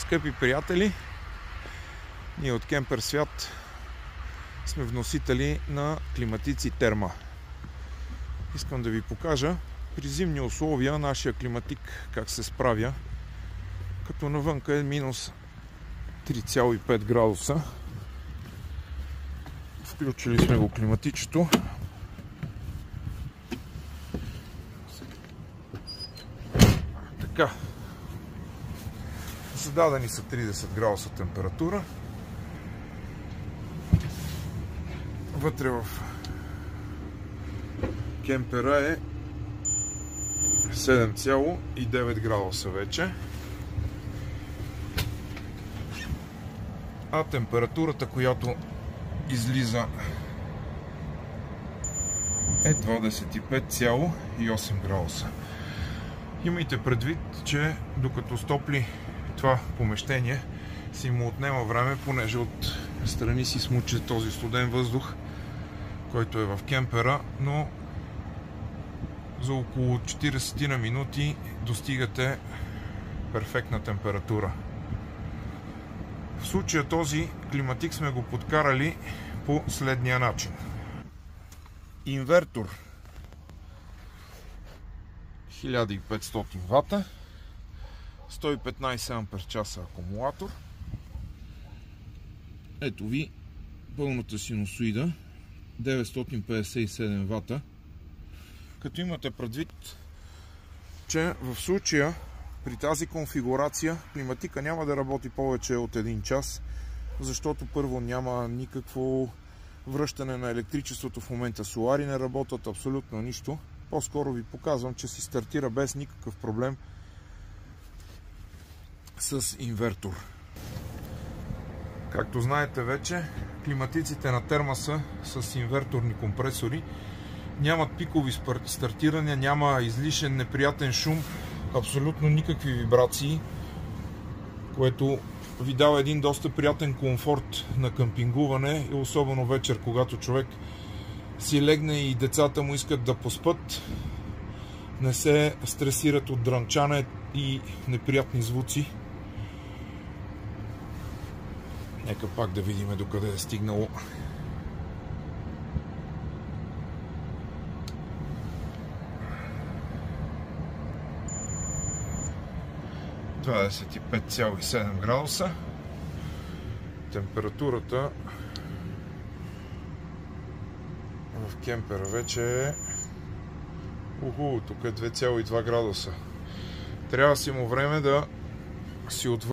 Скъпи приятели, ние от Кемпер Свят сме вносители на климатици Терма. Искам да ви покажа при зимни условия нашия климатик как се справя, като навънка е минус 3,5 градуса. Включили сме го климатичето. Така. Зададени са 30 градуса температура. Вътре в кемпера е 7,9 градуса вече. А температурата, която излиза, е 25,8 градуса. Имайте предвид, че докато стопли това помещение, си му отнема време, понеже от страни си смучи този студен въздух, който е в кемпера, но за около 40 на минути достигате перфектна температура. В случая този климатик сме го подкарали по следния начин. Инвертор 1500 вата, 115 ампер-часа акумулатор. Ето ви пълната синусоида, 957 вата. Като имате предвид, че в случая при тази конфигурация климатика няма да работи повече от 1 час, защото първо няма никакво връщане на електричеството в момента. Солари не работят, абсолютно нищо. По-скоро ви показвам, че си стартира без никакъв проблем с инвертор. Както знаете вече, климатиците на Терма са с инверторни компресори. Нямат пикови стартирания, няма излишен неприятен шум, абсолютно никакви вибрации, което ви дава един доста приятен комфорт на къмпингуване и особено вечер, когато човек си легне и децата му искат да поспят, не се стресират от дрънчане и неприятни звуци. Нека пак да видим докъде е стигнало. – 25,7 градуса. Температурата в кемпера вече е тук е 2,2 градуса. Трябва си му време да си отвърне